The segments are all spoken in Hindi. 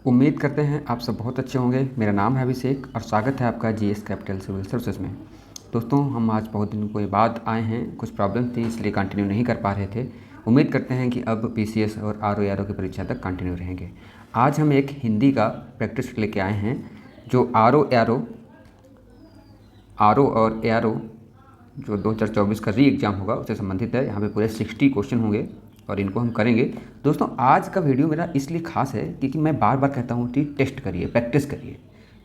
उम्मीद करते हैं आप सब बहुत अच्छे होंगे। मेरा नाम है अभिषेक और स्वागत है आपका जीएस कैपिटल सिविल सर्विसेज में। दोस्तों, हम आज बहुत दिनों के बाद आए हैं। कुछ प्रॉब्लम थी इसलिए कंटिन्यू नहीं कर पा रहे थे। उम्मीद करते हैं कि अब पीसीएस और आरओ की परीक्षा तक कंटिन्यू रहेंगे। आज हम एक हिंदी का प्रैक्टिस लेके आए हैं जो आरओ और एआरओ जो 2024 का री एग्ज़ाम होगा उससे संबंधित है। यहाँ पे पूरे 60 क्वेश्चन होंगे और इनको हम करेंगे। दोस्तों, आज का वीडियो मेरा इसलिए खास है क्योंकि मैं बार बार कहता हूँ कि टेस्ट करिए, प्रैक्टिस करिए।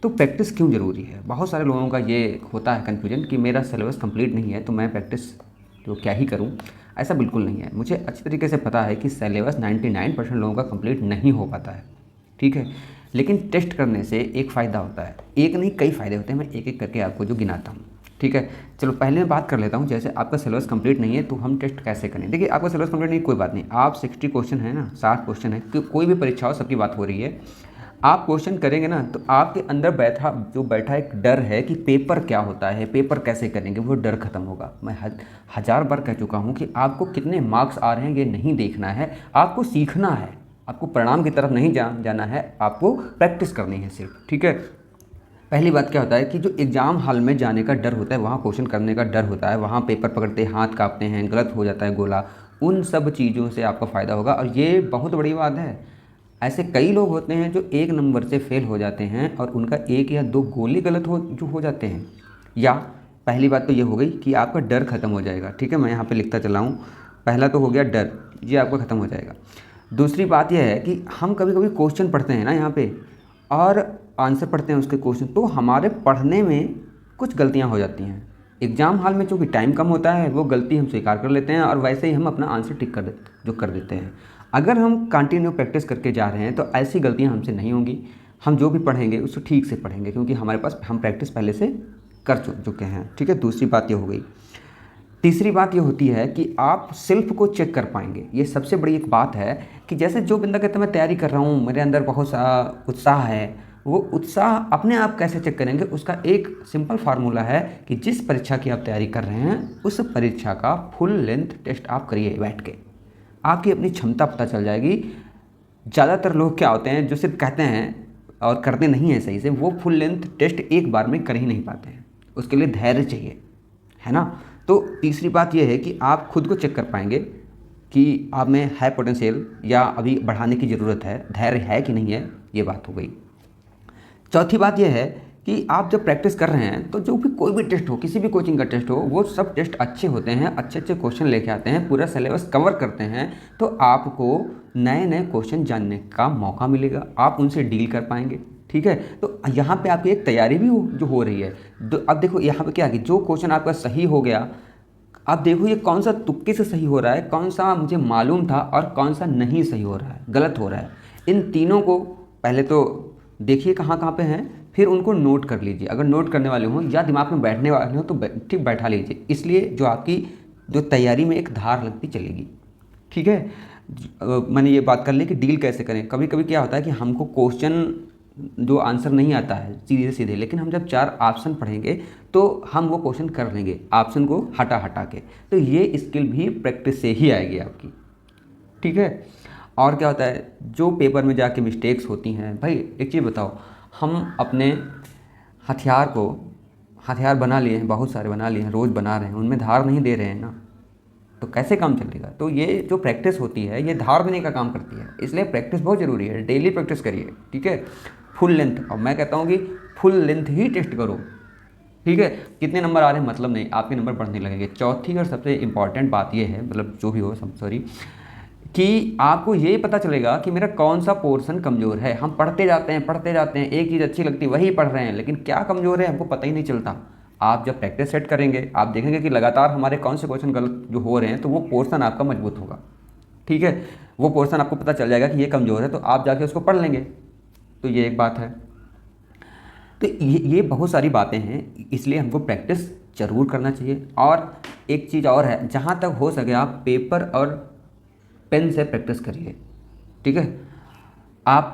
तो प्रैक्टिस क्यों ज़रूरी है? बहुत सारे लोगों का ये होता है कन्फ्यूजन कि मेरा सिलेबस कंप्लीट नहीं है तो मैं प्रैक्टिस तो क्या ही करूँ। ऐसा बिल्कुल नहीं है। मुझे अच्छी तरीके से पता है कि सिलेबस 99% लोगों का कंप्लीट नहीं हो पाता है, ठीक है। लेकिन टेस्ट करने से एक फ़ायदा होता है, एक नहीं कई फ़ायदे होते हैं। मैं एक एक करके आपको जो गिनाता हूँ, ठीक है। चलो पहले मैं बात कर लेता हूँ। जैसे आपका सिलेबस कंप्लीट नहीं है तो हम टेस्ट कैसे करें? देखिए, आपका सिलेबस कंप्लीट नहीं, कोई बात नहीं। आप 60 क्वेश्चन है ना, 60 क्वेश्चन है कि कोई भी परीक्षा हो, सबकी बात हो रही है। आप क्वेश्चन करेंगे ना तो आपके अंदर बैठा एक डर है कि पेपर क्या होता है, पेपर कैसे करेंगे, वो डर खत्म होगा। मैं हज़ार बार कह चुका हूँ कि आपको कितने मार्क्स आ रहे हैं ये नहीं देखना है, आपको सीखना है। आपको परिणाम की तरफ नहीं जाना है, आपको प्रैक्टिस करनी है सिर्फ, ठीक है। पहली बात क्या होता है कि जो एग्ज़ाम हॉल में जाने का डर होता है, वहाँ क्वेश्चन करने का डर होता है, वहाँ पेपर पकड़ते हाथ काँपते हैं, गलत हो जाता है गोला, उन सब चीज़ों से आपका फ़ायदा होगा। और ये बहुत बड़ी बात है। ऐसे कई लोग होते हैं जो एक नंबर से फेल हो जाते हैं और उनका एक या दो गोले गलत हो जाते हैं। या पहली बात तो ये हो गई कि आपका डर खत्म हो जाएगा, ठीक है। मैं यहाँ पे लिखता चला हूँ। पहला तो हो गया डर, ये आपका ख़त्म हो जाएगा। दूसरी बात यह है कि हम कभी कभी क्वेश्चन पढ़ते हैं ना यहाँ पे और आंसर पढ़ते हैं उसके क्वेश्चन, तो हमारे पढ़ने में कुछ गलतियाँ हो जाती हैं। एग्ज़ाम हॉल में चूँकि टाइम कम होता है, वो गलती हम स्वीकार कर लेते हैं और वैसे ही हम अपना आंसर टिक कर देते हैं। अगर हम कंटिन्यू प्रैक्टिस करके जा रहे हैं तो ऐसी गलतियाँ हमसे नहीं होंगी। हम जो भी पढ़ेंगे उसको ठीक से पढ़ेंगे क्योंकि हमारे पास हम प्रैक्टिस पहले से कर चुके हैं, ठीक है। दूसरी बात ये हो गई। तीसरी बात ये होती है कि आप सेल्फ को चेक कर पाएंगे। ये सबसे बड़ी एक बात है कि जैसे जो बंदा कहता है मैं तैयारी कर रहा हूँ, मेरे अंदर बहुत सा उत्साह है, वो उत्साह अपने आप कैसे चेक करेंगे? उसका एक सिंपल फार्मूला है कि जिस परीक्षा की आप तैयारी कर रहे हैं उस परीक्षा का फुल लेंथ टेस्ट आप करिए बैठ के। आपकी अपनी क्षमता पता चल जाएगी। ज़्यादातर लोग क्या होते हैं जो सिर्फ कहते हैं और करते नहीं हैं सही से, वो फुल लेंथ टेस्ट एक बार में कर ही नहीं पाते हैं। उसके लिए धैर्य चाहिए, है ना। तो तीसरी बात यह है कि आप खुद को चेक कर पाएंगे कि आप में है पोटेंशियल या अभी बढ़ाने की ज़रूरत है, धैर्य है कि नहीं है, ये बात हो गई। चौथी बात यह है कि आप जब प्रैक्टिस कर रहे हैं तो जो भी कोई भी टेस्ट हो, किसी भी कोचिंग का टेस्ट हो, वो सब टेस्ट अच्छे होते हैं, अच्छे अच्छे क्वेश्चन लेके आते हैं, पूरा सिलेबस कवर करते हैं। तो आपको नए नए क्वेश्चन जानने का मौका मिलेगा, आप उनसे डील कर पाएंगे, ठीक है। तो यहाँ पे आपकी एक तैयारी भी जो हो रही है। अब देखो यहाँ पे क्या है कि जो क्वेश्चन आपका सही हो गया, अब देखो ये कौन सा तुक्के से सही हो रहा है, कौन सा मुझे मालूम था और कौन सा नहीं सही हो रहा है, गलत हो रहा है। इन तीनों को पहले तो देखिए कहाँ कहाँ पे हैं, फिर उनको नोट कर लीजिए। अगर नोट करने वाले हों या दिमाग में बैठने वाले हों तो ठीक बैठा लीजिए। इसलिए जो आपकी जो तैयारी में एक धार लगती चलेगी, ठीक है। मैंने ये बात कर ली कि डील कैसे करें। कभी कभी क्या होता है कि हमको क्वेश्चन जो आंसर नहीं आता है सीधे सीधे, लेकिन हम जब 4 ऑप्शन पढ़ेंगे तो हम वो क्वेश्चन कर लेंगे ऑप्शन को हटा हटा के। तो ये स्किल भी प्रैक्टिस से ही आएगी आपकी, ठीक है। और क्या होता है जो पेपर में जाके मिस्टेक्स होती हैं, भाई एक चीज़ बताओ, हम अपने हथियार बना लिए हैं, बहुत सारे बना लिए हैं, रोज़ बना रहे हैं, उनमें धार नहीं दे रहे हैं ना, तो कैसे काम चलेगा? तो ये जो प्रैक्टिस होती है ये धार देने का काम करती है। इसलिए प्रैक्टिस बहुत ज़रूरी है, डेली प्रैक्टिस करिए, ठीक है। फुल लेंथ, और मैं कहता हूँ कि फुल लेंथ ही टेस्ट करो, ठीक है। कितने नंबर आ रहे हैं मतलब नहीं, आपके नंबर बढ़ने लगेंगे। चौथी और सबसे इम्पॉर्टेंट बात ये है, मतलब जो भी हो सब सॉरी, कि आपको ये पता चलेगा कि मेरा कौन सा पोर्शन कमज़ोर है। हम पढ़ते जाते हैं, एक चीज़ अच्छी लगती है वही पढ़ रहे हैं, लेकिन क्या कमज़ोर है हमको पता ही नहीं चलता। आप जब प्रैक्टिस सेट करेंगे आप देखेंगे कि लगातार हमारे कौन से क्वेश्चन गलत जो हो रहे हैं, तो वो पोर्शन आपका मजबूत होगा, ठीक है। वो पोर्शन आपको पता चल जाएगा कि ये कमज़ोर है, तो आप जाके उसको पढ़ लेंगे। तो ये एक बात है। तो ये बहुत सारी बातें हैं, इसलिए हमको प्रैक्टिस ज़रूर करना चाहिए। और एक चीज़ और है, जहाँ तक हो सके आप पेपर और पेन से प्रैक्टिस करिए, ठीक है। आप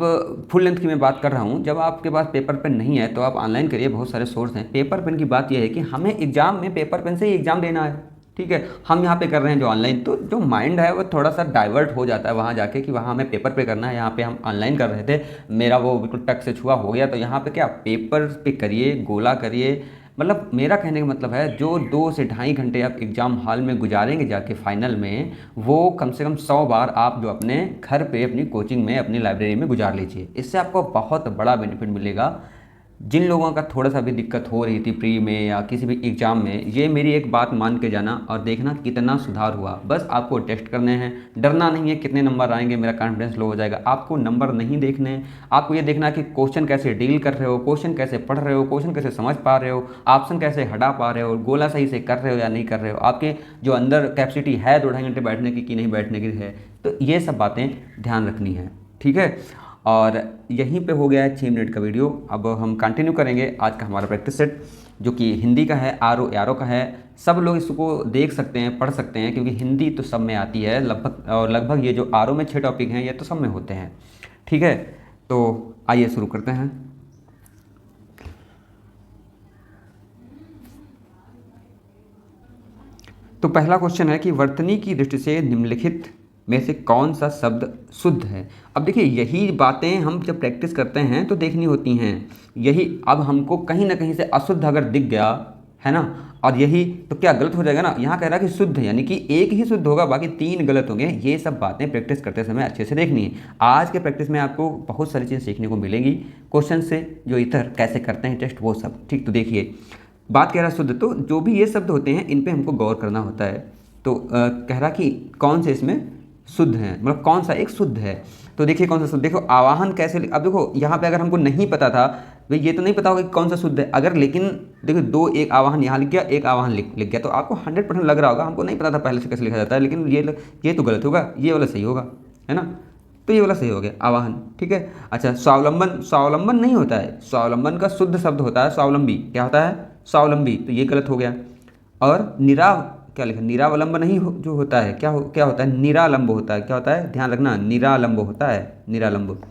फुल लेंथ की मैं बात कर रहा हूँ, जब आपके पास पेपर पेन नहीं है तो आप ऑनलाइन करिए, बहुत सारे सोर्स हैं। पेपर पेन की बात यह है कि हमें एग्ज़ाम में पेपर पेन से ही एग्ज़ाम देना है, ठीक है। हम यहाँ पे कर रहे हैं जो ऑनलाइन, तो जो माइंड है वो थोड़ा सा डाइवर्ट हो जाता है वहाँ जाके कि वहाँ हमें पेपर पे करना है, यहाँ पे हम ऑनलाइन कर रहे थे, मेरा वो बिल्कुल टक से छुआ हो गया। तो यहाँ पे क्या पेपर पे करिए, गोला करिए। मतलब मेरा कहने का मतलब है जो 2 से ढाई घंटे आप एग्ज़ाम हॉल में गुजारेंगे जाके फाइनल में, वो कम से कम 100 बार आप जो अपने घर पे अपनी कोचिंग में अपनी लाइब्रेरी में गुजार लीजिए। इससे आपको बहुत बड़ा बेनिफिट मिलेगा। जिन लोगों का थोड़ा सा भी दिक्कत हो रही थी प्री में या किसी भी एग्ज़ाम में, ये मेरी एक बात मान के जाना और देखना कितना सुधार हुआ। बस आपको टेस्ट करने हैं, डरना नहीं है कितने नंबर आएंगे मेरा कॉन्फिडेंस लो हो जाएगा। आपको नंबर नहीं देखने हैं, आपको ये देखना कि क्वेश्चन कैसे डील कर रहे हो, क्वेश्चन कैसे पढ़ रहे हो, क्वेश्चन कैसे समझ पा रहे हो, ऑप्शन कैसे हटा पा रहे हो, गोला सही से कर रहे हो या नहीं कर रहे हो, आपके जो अंदर कैपेसिटी है 2 ढाई घंटे बैठने की कि नहीं बैठने की है। तो ये सब बातें ध्यान रखनी है, ठीक है। और यहीं पे हो गया है 6 मिनट का वीडियो। अब हम कंटिन्यू करेंगे आज का हमारा प्रैक्टिस सेट, जो कि हिंदी का है, आर ओ का है। सब लोग इसको देख सकते हैं, पढ़ सकते हैं, क्योंकि हिंदी तो सब में आती है लगभग, और लगभग ये जो आर ओ में 6 टॉपिक हैं ये तो सब में होते हैं, ठीक है। तो आइए शुरू करते हैं। तो पहला क्वेश्चन है कि वर्तनी की दृष्टि से निम्नलिखित में से कौन सा शब्द शुद्ध है। अब देखिए यही बातें हम जब प्रैक्टिस करते हैं तो देखनी होती हैं। यही अब हमको कहीं ना कहीं से अशुद्ध अगर दिख गया है ना, और यही तो क्या गलत हो जाएगा ना। यहाँ कह रहा है कि शुद्ध है, यानी कि एक ही शुद्ध होगा, बाकी 3 गलत होंगे। ये सब बातें प्रैक्टिस करते समय अच्छे से देखनी है। आज के प्रैक्टिस में आपको बहुत सारी चीज़ें सीखने को मिलेंगी क्वेश्चन से, जो इधर कैसे करते हैं टेस्ट वो सब, ठीक। तो देखिए बात कह रहा है शुद्ध, तो जो भी ये शब्द होते हैं इन पे हमको गौर करना होता है। तो कह रहा कि कौन से इसमें शुद्ध है, मतलब कौन सा एक शुद्ध है। तो देखिए कौन सा शुद्ध, देखो आवाहन कैसे, अब देखो यहाँ पे अगर हमको नहीं पता था भाई, ये तो नहीं पता होगा कि कौन सा शुद्ध है अगर, लेकिन देखो 2 एक आवाहन यहाँ लिख गया, एक आवाहन लिख गया, तो आपको 100% लग रहा होगा। हमको नहीं पता था पहले से कैसे लिखा जाता है, लेकिन ये तो गलत होगा, ये वाला सही होगा, है ना। तो ये वाला सही हो गया आवाहन, ठीक है। अच्छा स्वावलंबन, स्वावलंबन नहीं होता है, स्वावलंबन का शुद्ध शब्द होता है स्वावलंबी। क्या होता है? स्वावलंबी। तो ये गलत हो गया। और क्या लिखा, निरावलंब नहीं जो होता है, क्या होता है, निरालंब होता है। क्या होता है, ध्यान रखना, निरालंब होता है, निरालंब।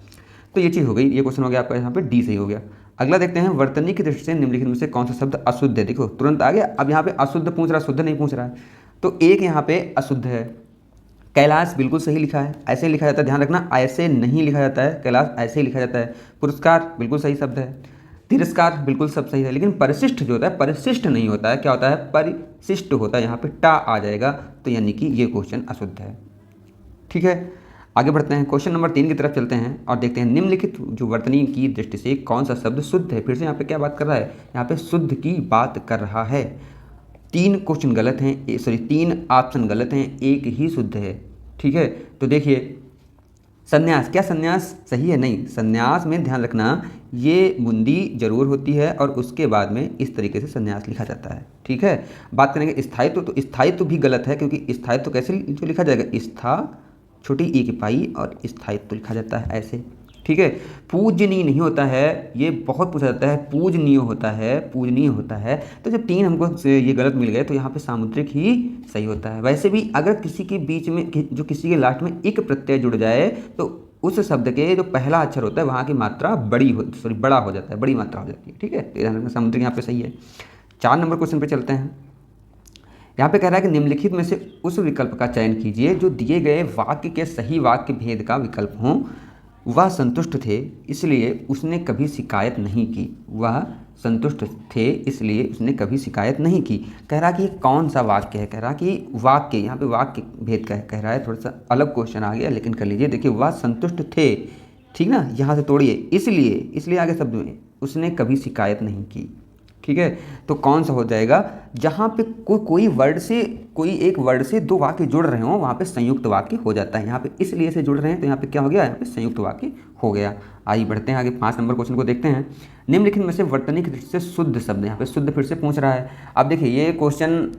तो ये चीज़ हो गई, ये क्वेश्चन हो गया आपका, यहाँ पे डी सही हो गया। अगला देखते हैं, वर्तनी की दृष्टि से निम्नलिखित में से कौन सा शब्द अशुद्ध है। देखो तुरंत आ गया। अब यहाँ पे अशुद्ध पूछ रहा, शुद्ध नहीं पूछ रहा है। तो एक यहाँ पे अशुद्ध है। कैलाश बिल्कुल सही लिखा है, ऐसे लिखा जाता है, ध्यान रखना, ऐसे नहीं लिखा जाता है, कैलाश ऐसे ही लिखा जाता है। पुरस्कार बिल्कुल सही शब्द है। तिरस्कार बिल्कुल सब सही है, लेकिन परिशिष्ट जो होता है परिशिष्ट नहीं होता है। क्या होता है? परिशिष्ट होता है, यहाँ पे टा आ जाएगा। तो यानी कि ये क्वेश्चन अशुद्ध है, ठीक है। आगे बढ़ते हैं, क्वेश्चन नंबर 3 की तरफ चलते हैं और देखते हैं निम्नलिखित जो वर्तनी की दृष्टि से कौन सा शब्द शुद्ध है। फिर से यहाँ पे क्या बात कर रहा है, यहाँ पे शुद्ध की बात कर रहा है। 3 क्वेश्चन गलत हैं, सॉरी 3 ऑप्शन गलत हैं, एक ही शुद्ध है, ठीक है। तो देखिए संन्यास, क्या संन्यास सही है? नहीं, संन्यास में ध्यान रखना ये मुंदी जरूर होती है और उसके बाद में इस तरीके से संन्यास लिखा जाता है, ठीक है। बात करेंगे स्थायित्व, तो स्थायित्व भी गलत है, क्योंकि स्थायित्व कैसे जो लिखा जाएगा, स्था छोटी ई की पाई और स्थायित्व लिखा जाता है ऐसे, ठीक है। पूजनीय नहीं होता है, ये बहुत पूछा जाता है, पूजनीय होता है, पूजनीय होता है। तो जब 3 हमको ये गलत मिल गए तो यहाँ पे सामुद्रिक ही सही होता है। वैसे भी अगर किसी के बीच में जो किसी के लास्ट में एक प्रत्यय जुड़ जाए तो उस शब्द के जो पहला अक्षर होता है वहाँ की मात्रा बड़ा हो जाता है, बड़ी मात्रा हो जाती है, ठीक है। सामुद्रिक यहाँ पे सही है। 4 नंबर क्वेश्चन पे चलते हैं। यहाँ पे कह रहा है कि निम्नलिखित में से उस विकल्प का चयन कीजिए जो दिए गए वाक्य के सही वाक्य भेद का विकल्प हो। वह संतुष्ट थे इसलिए उसने कभी शिकायत नहीं की। वह संतुष्ट थे इसलिए उसने कभी शिकायत नहीं की। कह रहा कि ये कौन सा वाक्य है, कह रहा कि वाक्य, यहाँ पे वाक्य भेद का कह रहा है। थोड़ा सा अलग क्वेश्चन आ गया, लेकिन कर लीजिए। देखिए वह संतुष्ट थे, ठीक ना, यहाँ से तोड़िए, इसलिए आगे शब्द में उसने कभी शिकायत नहीं की, ठीक है। तो कौन सा हो जाएगा, जहाँ पे कोई एक वर्ड से 2 वाक्य जुड़ रहे हों वहाँ पे संयुक्त वाक्य हो जाता है। यहाँ पे इसलिए से जुड़ रहे हैं तो यहाँ पे क्या हो गया, यहाँ पे संयुक्त वाक्य हो गया। आइए बढ़ते हैं आगे, 5 नंबर क्वेश्चन को देखते हैं। निम्नलिखित में से वर्तनी की दृष्टि से शुद्ध शब्द, यहाँ पे शुद्ध फिर से पूछ रहा है। अब देखिए ये क्वेश्चन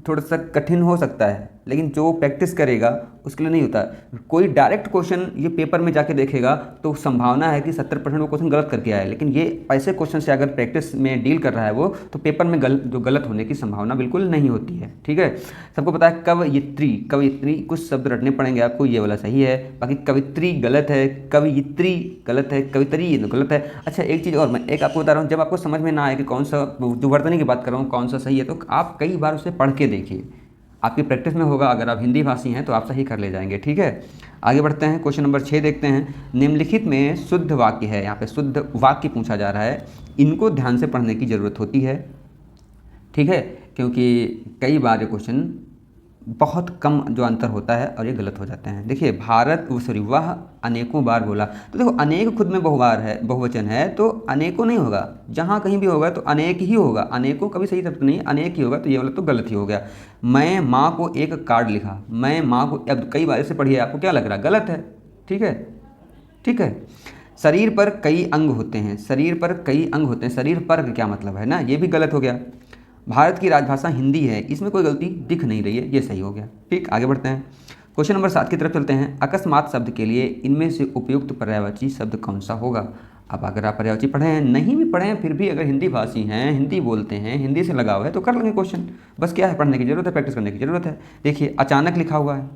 थोड़ा सा कठिन हो सकता है, लेकिन जो प्रैक्टिस करेगा उसके लिए नहीं होता। कोई डायरेक्ट क्वेश्चन ये पेपर में जाके देखेगा तो संभावना है कि 70% वो क्वेश्चन गलत करके आए, लेकिन ये ऐसे क्वेश्चन से अगर प्रैक्टिस में डील कर रहा है वो, तो पेपर में गलत होने की संभावना बिल्कुल नहीं होती है, ठीक है। सबको पता है कवयित्री कुछ शब्द रटने पड़ेंगे आपको, ये वाला सही है, बाकी कवित्री गलत है, कवयित्री गलत है, कवितरी गलत है। अच्छा एक चीज़ और मैं एक आपको बता रहा हूँ, जब आपको समझ में ना आए कि कौन सा, जो वर्तनी की बात कर रहा हूँ कौन सा सही है, तो आप कई बार उसे पढ़ के देखिए। आपकी प्रैक्टिस में होगा। अगर आप हिंदी भाषी हैं तो आप सही कर ले जाएंगे, ठीक है। आगे बढ़ते हैं, क्वेश्चन नंबर 6 देखते हैं। निम्नलिखित में शुद्ध वाक्य है, यहाँ पे शुद्ध वाक्य पूछा जा रहा है, इनको ध्यान से पढ़ने की ज़रूरत होती है, ठीक है, क्योंकि कई बार ये क्वेश्चन बहुत कम जो अंतर होता है और ये गलत हो जाते हैं। देखिए वह अनेकों बार बोला, तो देखो अनेक खुद में बहुबार है, बहुवचन है, तो अनेकों नहीं होगा, जहाँ कहीं भी होगा तो अनेक ही होगा, अनेकों कभी सही शब्द नहीं, अनेक ही होगा, तो ये वाला तो गलत ही हो गया। मैं माँ को एक कार्ड लिखा, मैं माँ को, अब कई बार से पढ़िए, आपको क्या लग रहा है, गलत है, ठीक है, ठीक है। शरीर पर कई अंग होते हैं, शरीर पर कई अंग होते हैं, शरीर पर क्या मतलब है ना, ये भी गलत हो गया। भारत की राजभाषा हिंदी है, इसमें कोई गलती दिख नहीं रही है, ये सही हो गया, ठीक। आगे बढ़ते हैं, क्वेश्चन नंबर 7 की तरफ चलते हैं। अकस्मात शब्द के लिए इनमें से उपयुक्त पर्यायवाची शब्द कौन सा होगा। अब अगर आप पर्यायवाची पढ़े हैं, नहीं भी पढ़े हैं, फिर भी अगर हिंदी भाषी हैं, हिंदी बोलते हैं, हिंदी से लगाव है, तो कर लेंगे क्वेश्चन। बस क्या है, पढ़ने की जरूरत है, प्रैक्टिस करने की जरूरत है। देखिए अचानक लिखा हुआ है,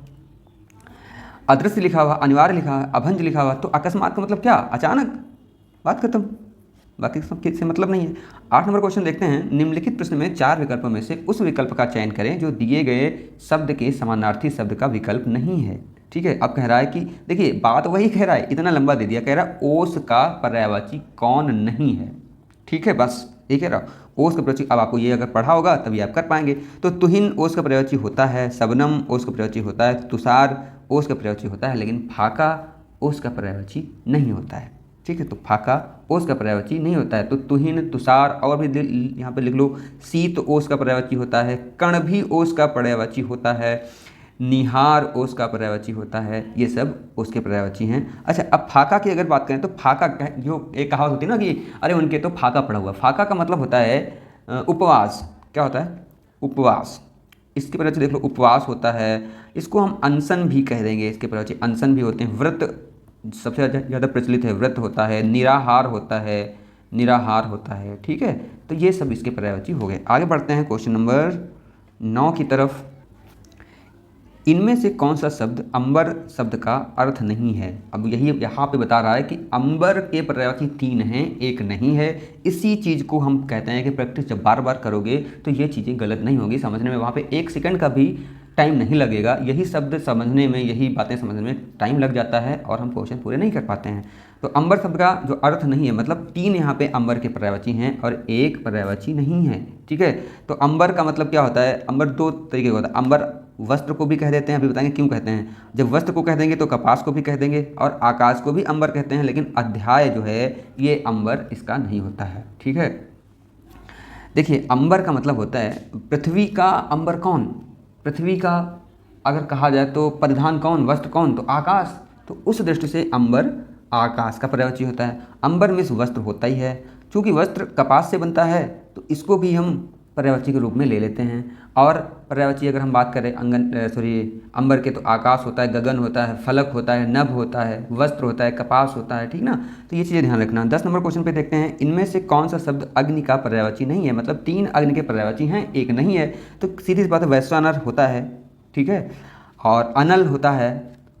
अदृश्य लिखा हुआ, अनिवार्य लिखा हुआ, अभंज लिखा हुआ, तो अकस्मात का मतलब क्या, अचानक, बात खत्म, बाकी सब से मतलब नहीं है। 8 नंबर क्वेश्चन देखते हैं। निम्नलिखित प्रश्न में 4 विकल्पों में से उस विकल्प का चयन करें जो दिए गए शब्द के समानार्थी शब्द का विकल्प नहीं है, ठीक है। अब कह रहा है कि देखिए बात वही कह रहा है, इतना लंबा दे दिया, कह रहा है ओस का पर्यायवाची कौन नहीं है, ठीक है, बस ये कह रहा ओस का पर्यायवाची। अब आपको ये अगर पढ़ा होगा तभी आप कर पाएंगे। तो तुहिन ओस का पर्यायवाची होता है, शबनम ओस का पर्यायवाची होता है, तुषार ओस का पर्यायवाची होता है, लेकिन फाका ओस का पर्यायवाची नहीं होता है, ठीक है। तो फाका ओस का पर्यायवाची नहीं होता है। तो तुहिन, तुषार, और भी यहाँ पे लिख लो, शीत ओस का पर्यायवाची होता है, कण भी ओस का पर्यायवाची होता है, निहार ओस का पर्यायवाची होता है, ये सब ओस के पर्यायवाची हैं। अच्छा, अब फाका की अगर बात करें तो फाका जो एक कहावत होती है ना कि अरे उनके तो फाका पड़ा हुआ, फाका का मतलब होता है उपवास। क्या होता है, उपवास। इसके पर्यायवाची देख लो, उपवास होता है, इसको हम अनशन भी कह देंगे, इसके पर्यायवाची अनशन भी होते हैं। व्रत सबसे ज़्यादा प्रचलित है, व्रत होता है, निराहार होता है, निराहार होता है, ठीक है। तो ये सब इसके पर्यायवाची हो गए। आगे बढ़ते हैं क्वेश्चन नंबर 9 की तरफ। इनमें से कौन सा शब्द अंबर शब्द का अर्थ नहीं है। अब यही यहाँ पे बता रहा है कि अंबर के पर्यायवाची 3 हैं, एक नहीं है। इसी चीज़ को हम कहते हैं कि प्रैक्टिस जब बार बार करोगे तो ये चीज़ें गलत नहीं होगी, समझने में वहाँ पे 1 सेकंड का भी टाइम नहीं लगेगा। यही शब्द समझने में, यही बातें समझने में टाइम लग जाता है और हम क्वेश्चन पूरे नहीं कर पाते हैं। तो अंबर शब्द का जो अर्थ नहीं है, मतलब 3 यहाँ पे अंबर के पर्यायवाची हैं और 1 पर्यायवाची नहीं है, ठीक है। तो अंबर का मतलब क्या होता है, अंबर 2 तरीके का होता है। अंबर वस्त्र को भी कह देते हैं, अभी बताएंगे क्यों कहते हैं। जब वस्त्र को कह देंगे तो कपास को भी कह देंगे, और आकाश को भी अंबर कहते हैं, लेकिन अध्याय जो है ये अंबर इसका नहीं होता है, ठीक है। देखिए अंबर का मतलब होता है पृथ्वी का अंबर कौन, पृथ्वी का अगर कहा जाए तो परिधान कौन, वस्त्र कौन, तो आकाश। तो उस दृष्टि से अंबर आकाश का पर्यायवाची होता है। अंबर में वस्त्र होता ही है, चूँकि वस्त्र कपास से बनता है तो इसको भी हम पर्यायवाची के रूप में ले लेते हैं। और पर्यायवाची अगर हम बात करें अंबर के, तो आकाश होता है, गगन होता है, फलक होता है, नभ होता है, वस्त्र होता है, कपास होता है, ठीक ना। तो ये चीज़ें ध्यान रखना। 10 नंबर क्वेश्चन पे देखते हैं। इनमें से कौन सा शब्द अग्नि का पर्यायवाची नहीं है, मतलब 3 अग्नि के पर्यायवाची हैं, एक नहीं है। तो सीधी सी बात है, वैश्वानर होता है, ठीक है, और अनल होता है,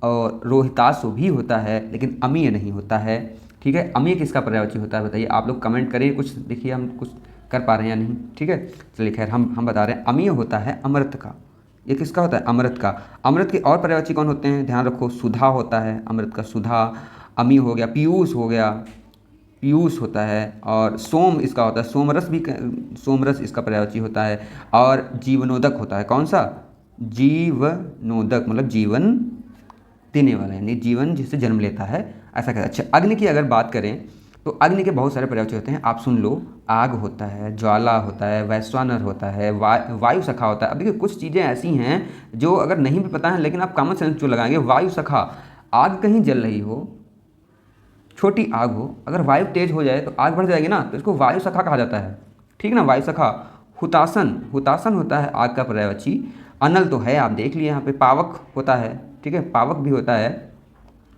और रोहितासु भी होता है, लेकिन अमीय नहीं होता है, ठीक है। अमीय किसका पर्यायवाची होता है बताइए, आप लोग कमेंट करिए, कुछ देखिए हम कुछ कर पा रहे हैं या नहीं, ठीक है। चलिए खैर हम बता रहे हैं, अमीय होता है अमृत का। ये किसका होता है, अमृत का। अमृत के और पर्यायवाची कौन होते हैं, ध्यान रखो, सुधा होता है, अमृत का सुधा, अमीय हो गया, पीयूष हो गया, पीयूष होता है, और सोम इसका होता है, सोमरस भी, सोमरस इसका पर्यायवाची होता है, और जीवनोदक होता है। कौन सा, जीवनोदक, मतलब जीवन देने वाला, यानी जीवन जिससे जन्म लेता है, ऐसा कहते हैं। अच्छा, अग्नि की अगर बात करें तो अग्नि के बहुत सारे पर्यायवाची होते हैं, आप सुन लो। आग होता है, ज्वाला होता है, वैश्वानर होता है, वायु सखा होता है। अब देखिए कुछ चीज़ें ऐसी हैं जो अगर नहीं भी पता है, लेकिन आप कॉमन सेंस जो लगाएंगे, वायु सखा, आग कहीं जल रही हो, छोटी आग हो, अगर वायु तेज हो जाए तो आग बढ़ जाएगी ना, तो इसको वायु सखा कहा जाता है, ठीक ना, वायु सखा। हुतासन, हुतासन होता है आग का पर्यायवाची। अनल तो है, आप देख लिए यहाँ पे। पावक होता है, ठीक है, पावक भी होता है,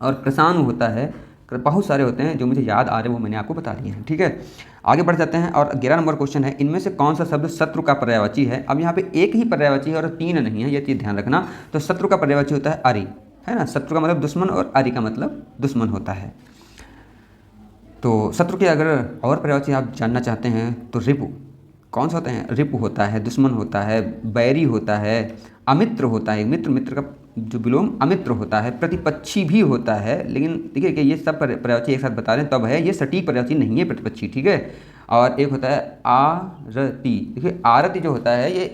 और कृषाणु होता है, बहुत सारे होते हैं जो मुझे याद आ रहे हैं, वो मैंने आपको बता दिए हैं, ठीक है। आगे बढ़ जाते हैं, और 11 नंबर क्वेश्चन है। इनमें से कौन सा शब्द शत्रु का पर्यायवाची है। अब यहाँ पे एक ही पर्यायवाची है और 3 नहीं है, ये चीज़ ध्यान रखना। तो शत्रु का पर्यायवाची होता है अरि, है ना, शत्रु का मतलब दुश्मन, और अरि का मतलब दुश्मन होता है। तो शत्रु के अगर और पर्यायवाची आप जानना चाहते हैं तो रिपु, कौन सा होता है? रिपु होता है, दुश्मन होता है, बैरी होता है, अमित्र होता है, मित्र, मित्र का जो विलोम अमित्र होता है, प्रतिपक्षी भी होता है। लेकिन देखिए कि ये सब पर्यायवाची एक साथ बता रहे हैं तब है, ये सटीक पर्यायवाची नहीं है प्रतिपक्षी, ठीक है। और एक होता है आरती। देखिए आरती जो होता है ये,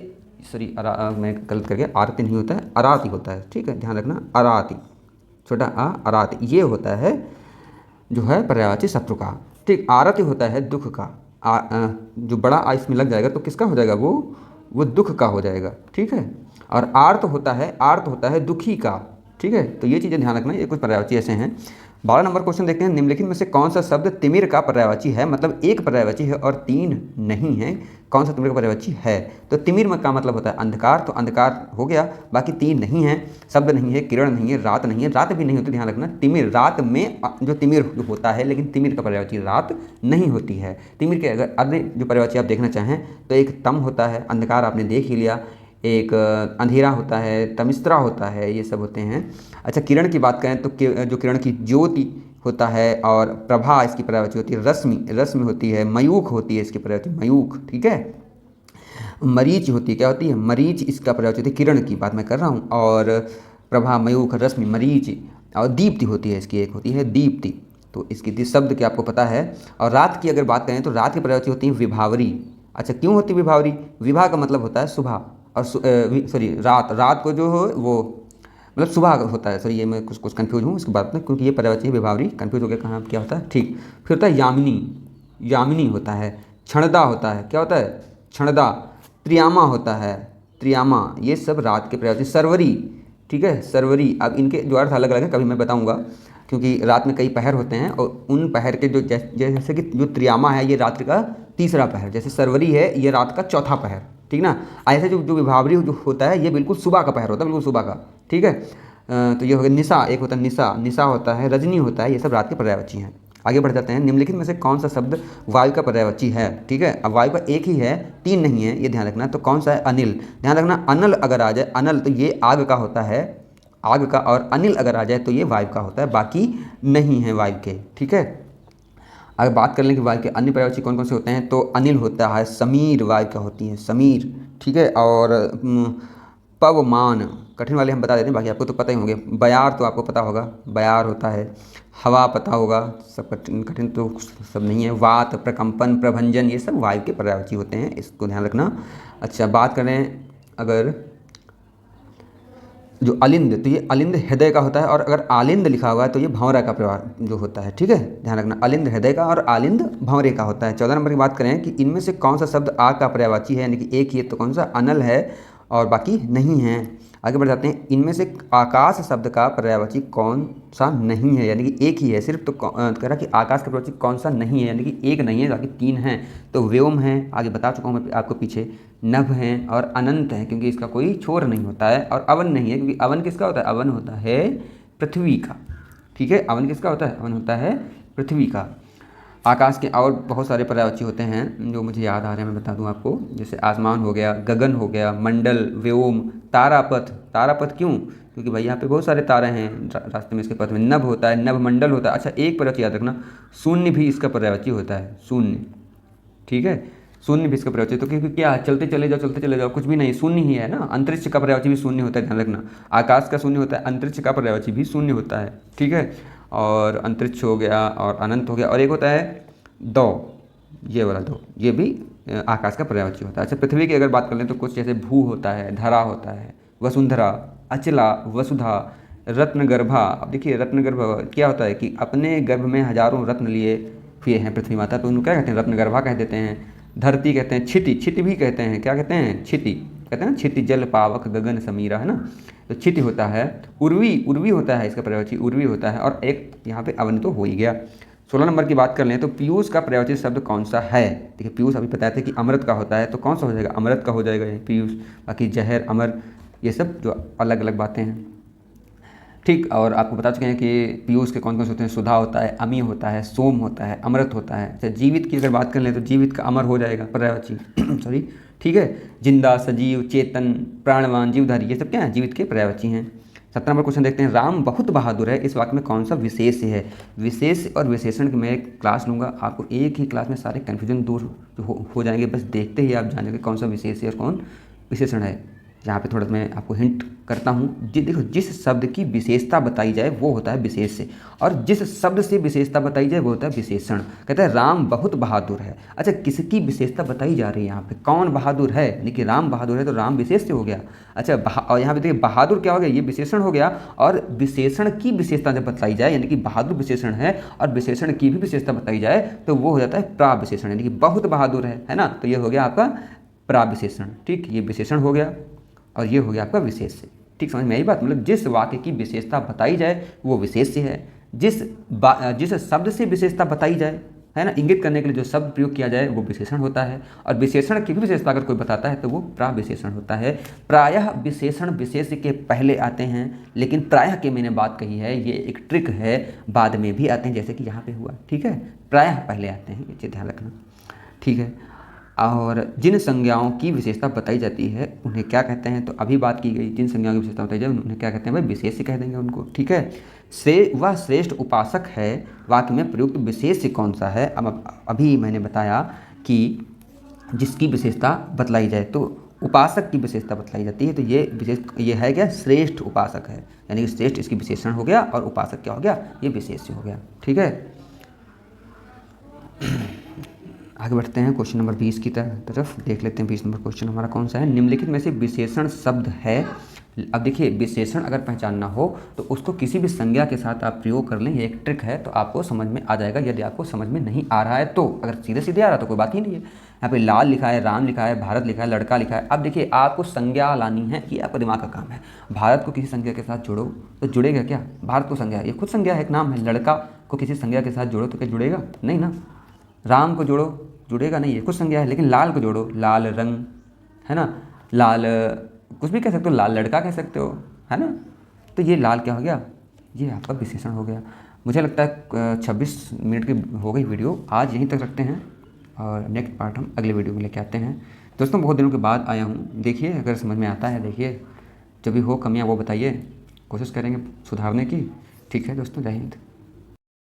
सॉरी मैं गलत कर गया, आरती नहीं होता है, अराती होता है, ठीक है, ध्यान रखना, अराती, छोटा आ, अराती, ये होता है जो है पर्यायवाची शत्रु का, ठीक। आरती होता है दुख का, जो बड़ा आ इसमें लग जाएगा तो किसका हो जाएगा? वो दुख का हो जाएगा, ठीक है। और आर्त होता है दुखी का, ठीक है। तो ये चीज़ें ध्यान रखना, ये कुछ पर्यायवाची ऐसे हैं। 12 नंबर क्वेश्चन देखते हैं, निम्नलिखित में से कौन सा शब्द तिमिर का पर्यायवाची है? मतलब एक पर्यायवाची है और 3 नहीं है, कौन सा तिमिर का पर्यायवाची है? तो तिमिर में का मतलब होता है अंधकार, तो अंधकार हो गया, बाकी 3 नहीं है। शब्द नहीं है, किरण नहीं है, रात नहीं है, रात भी नहीं होती, ध्यान रखना। तिमिर, रात में जो तिमिर होता है, लेकिन तिमिर का पर्यायवाची रात नहीं होती है। तिमिर के अगर अन्य जो पर्यायवाची आप देखना चाहें तो एक तम होता है, अंधकार आपने देख ही लिया, एक अंधेरा होता है, तमिस्त्रा होता है, ये सब होते हैं। अच्छा, किरण की बात करें तो जो किरण की ज्योति होता है, और प्रभा इसकी पर्यायवाची होती है, रश्मि होती है, मयूख होती है इसकी पर्यायवाची, मयूख, ठीक है। मरीच होती है, क्या होती है? मरीच इसका पर्यायवाची होती है, किरण की बात मैं कर रहा हूँ। और प्रभा, मयूख, रश्मि, मरीच, और दीप्ति होती है इसकी, एक होती है दीप्ति। तो इसकी शब्द की आपको पता है। और रात की अगर बात करें तो रात की पर्यायवाची होती है विभावरी। अच्छा, क्यों होती है विभावरी? विभा का मतलब होता है सुबह, और सॉरी रात को जो हो वो मतलब सुबह होता है। सॉरी, ये मैं कुछ कंफ्यूज हूँ इसके बात में, क्योंकि ये पर्यायवाची है विभावरी, कंफ्यूज हो गया कहाँ क्या होता है, ठीक। फिर होता है यामिनी होता है, क्षणदा होता है, क्या होता है? क्षणदा। त्रियामा होता है, त्रियामा, ये सब रात के पर्यायवाची। सरवरी, ठीक है, सरवरी। अब इनके जो अर्थ अलग अलग है, कभी मैं बताऊँगा, क्योंकि रात में कई पहर होते हैं, और उन पहर के जो जैसे कि जो त्रियामा है ये रात्रि का तीसरा पहर, जैसे सरवरी है ये रात का चौथा पहर, ठीक ना। ऐसे जो विभावरी जो होता है ये बिल्कुल सुबह का पहर होता है, बिल्कुल सुबह का, ठीक है। तो ये हो गया निशा, एक होता है निशा होता है, रजनी होता है, ये सब रात के पर्यायवाची हैं। आगे बढ़ जाते हैं, निम्नलिखित में से कौन सा शब्द वायु का पर्यायवाची है? ठीक है, अब वायु का एक ही है, 3 नहीं है, ये ध्यान रखना। तो कौन सा है? अनिल। ध्यान रखना, अनल अगर आ जाए, अनल तो ये आग का होता है, आग का, और अनिल अगर आ जाए तो ये वायु का होता है, बाकी नहीं है वायु के, ठीक है। अगर बात कर लें कि वायु के अन्य पर्यायवाची कौन कौन से होते हैं, तो अनिल होता है, समीर वायु का होती है, समीर, ठीक है। और पवमान, कठिन वाले हम बता देते हैं, बाकी आपको तो पता ही होंगे। बयार तो आपको पता होगा, बयार होता है। हवा पता होगा, सब कठिन कठिन तो सब नहीं है। वात, प्रकंपन, प्रभंजन, ये सब वायु के पर्यायवाची होते हैं, इसको ध्यान रखना। अच्छा, बात करें अगर जो अलिंद, तो ये अलिंद हृदय का होता है, और अगर आलिंद लिखा हुआ है तो ये भंवरा का प्रभाव जो होता है, ठीक है, ध्यान रखना। अलिंद हृदय का और आलिंद भंवरे का होता है। 14 नंबर की बात करें कि इनमें से कौन सा शब्द आग का पर्यायवाची है, यानी कि एक ही है, तो कौन सा? अनल है, और बाकी नहीं है। आगे बढ़ जाते हैं, इनमें से आकाश शब्द का पर्यायवाची कौन सा नहीं है, यानी कि एक ही है सिर्फ। तो कह रहा कि आकाश का पर्यायवाची कौन सा नहीं है, यानी कि एक नहीं है, बाकी 3 हैं। तो व्योम है, आगे बता चुका हूँ मैं आपको पीछे, नभ हैं, और अनंत है, क्योंकि इसका कोई छोर नहीं होता है। और अवन नहीं है, क्योंकि अवन किसका होता है? अवन होता है पृथ्वी का, ठीक है। अवन किसका होता है? अवन होता है पृथ्वी का। आकाश के और बहुत सारे पर्यायवाची होते हैं जो मुझे याद आ रहे हैं, मैं बता दूं आपको, जैसे आसमान हो गया, गगन हो गया, मंडल, व्योम, तारापथ। तारापथ क्यों? क्योंकि भाई यहाँ पे बहुत सारे तारे हैं रास्ते में, इसके पथ में। नभ होता है, नभ मंडल होता है। अच्छा, एक पर्यायवाची याद रखना, शून्य भी इसका पर्यायवाची होता है, शून्य, ठीक है, शून्य भी इसका पर्यायवाची। तो क्योंकि क्या, चलते चले जाओ, कुछ भी नहीं, शून्य ही है ना। अंतरिक्ष का पर्यायवाची भी शून्य होता है, ध्यान रखना। आकाश का शून्य होता है, अंतरिक्ष का पर्यायवाची भी शून्य होता है, ठीक है। और अंतरिक्ष हो गया, और अनंत हो गया, और एक होता है दो, ये वाला दो, ये भी आकाश का पर्यायवाची होता है। अच्छा, पृथ्वी की अगर बात कर लें तो कुछ जैसे भू होता है, धरा होता है, वसुंधरा, अचला, वसुधा, रत्नगर्भा। अब देखिए रत्नगर्भ क्या होता है कि अपने गर्भ में हजारों रत्न लिए हुए हैं पृथ्वी माता, तो उनको क्या कहते हैं? रत्नगर्भा कह देते हैं। धरती कहते हैं, क्षिति, क्षिति भी कहते हैं, क्या कहते हैं? क्षिति कहते हैं ना, क्षिति, जल, पावक, गगन, समीरा, है ना, तो क्षिति होता है। उर्वी, उर्वी होता है इसका पर्यायवाची, उर्वी होता है। और एक यहाँ पे अवन तो हो ही गया। 16 नंबर की बात कर लें तो पीयूष का पर्यायवाची शब्द कौन सा है? देखिए, पीयूष अभी बताया था कि अमृत का होता है, तो कौन सा हो जाएगा? अमृत का हो जाएगा ये पीयूष। बाकी जहर, अमर, ये सब जो अलग अलग बातें हैं, ठीक। और आपको बता चुके हैं कि पीयूष के कौन कौन से होते हैं? सुधा होता है, अमी होता है, सोम होता है, अमृत होता है। अच्छा, जीवित की अगर बात कर लें तो जीवित का अमर हो जाएगा पर्यायवाची सॉरी, ठीक है। जिंदा, सजीव, चेतन, प्राणवान, जीवधारी, ये सब क्या है? जीवित के पर्यायवाची हैं। 17 नंबर क्वेश्चन देखते हैं, राम बहुत बहादुर है, इस वाक्य में कौन सा विशेष है। विशेष और विशेषण की मैं एक क्लास लूँगा, आपको एक ही क्लास में सारे कन्फ्यूजन दूर हो जाएंगे, बस देखते ही आप जानेंगे कौन सा विशेष है और कौन विशेषण है। यहाँ पे थोड़ा मैं आपको हिंट करता हूँ, देखो जिस शब्द की विशेषता बताई जाए वो होता है विशेष, और जिस शब्द से विशेषता बताई जाए वो होता है विशेषण। कहता है राम बहुत बहादुर है, अच्छा किसकी विशेषता बताई जा रही है यहाँ पे, कौन बहादुर है, यानी कि राम बहादुर है तो राम विशेष से हो गया। अच्छा और यहाँ पे देखिए बहादुर क्या हो गया, ये विशेषण हो गया, और विशेषण की विशेषता जब बताई जाए यानी कि बहादुर विशेषण है और विशेषण की भी विशेषता बताई जाए तो वो हो जाता है प्राविशेषण, यानी कि बहुत बहादुर है ना, तो ये हो गया आपका प्राविशेषण। ठीक, ये विशेषण हो गया और ये हो गया आपका विशेष से। ठीक, समझ में आई बात, मतलब जिस वाक्य की विशेषता बताई जाए वो विशेष से है, जिस शब्द से विशेषता बताई जाए है ना, इंगित करने के लिए जो शब्द प्रयोग किया जाए वो विशेषण होता है, और विशेषण की भी विशेषता अगर कोई बताता है तो वो प्राविशेषण होता है। प्रायः विशेषण विशेष के पहले आते हैं, लेकिन प्रायः के मैंने बात कही है, ये एक ट्रिक है, बाद में भी आते हैं जैसे कि यहाँ पे हुआ। ठीक है, प्रायः पहले आते हैं, ये ध्यान रखना। ठीक है, और जिन संज्ञाओं की विशेषता बताई जाती है उन्हें क्या कहते हैं, तो अभी बात की गई, जिन संज्ञाओं की विशेषता बताई जाए उन्हें क्या कहते हैं, भाई विशेष कह देंगे उनको। ठीक है, वह श्रेष्ठ उपासक है, वाक्य में प्रयुक्त विशेष कौन सा है। अब अभी मैंने बताया कि जिसकी विशेषता बतलाई जाए, तो उपासक की विशेषता बतलाई जाती है, तो ये है क्या, श्रेष्ठ उपासक है, यानी कि श्रेष्ठ इसकी विशेषण हो गया और उपासक क्या हो गया, ये विशेष हो गया। ठीक है, आगे बढ़ते हैं क्वेश्चन नंबर 20 की तरफ, देख लेते हैं 20 नंबर क्वेश्चन हमारा कौन सा है। निम्नलिखित में से विशेषण शब्द है। अब देखिए विशेषण अगर पहचानना हो तो उसको किसी भी संज्ञा के साथ आप प्रयोग कर लें, ये एक ट्रिक है, तो आपको समझ में आ जाएगा। यदि आपको समझ में नहीं आ रहा है तो, अगर सीधे सीधे आ रहा है तो कोई बात ही नहीं है। यहाँ पे लाल लिखा है, राम लिखा है, भारत लिखा है, लड़का लिखा है। अब देखिए आपको संज्ञा लानी है, ये आपका दिमाग का काम है। भारत को किसी संज्ञा के साथ जोड़ो तो जुड़ेगा क्या, भारत को संज्ञा, ये खुद संज्ञा है, एक नाम है। लड़का को किसी संज्ञा के साथ जोड़ो तो क्या जुड़ेगा, नहीं ना। राम को जोड़ो, जुड़ेगा नहीं, है कुछ संज्ञा है। लेकिन लाल को जोड़ो, लाल रंग है ना, लाल कुछ भी कह सकते हो, लाल लड़का कह सकते हो, है ना। तो ये लाल क्या हो गया, ये आपका विशेषण हो गया। मुझे लगता है 26 मिनट की हो गई वीडियो, आज यहीं तक रखते हैं और नेक्स्ट पार्ट हम अगले वीडियो में लेके आते हैं। दोस्तों बहुत दिनों के बाद आया हूँ, देखिए अगर समझ में आता है, देखिए जब भी हो कमियाँ वो बताइए, कोशिश करेंगे सुधारने की। ठीक है दोस्तों, जय हिंद।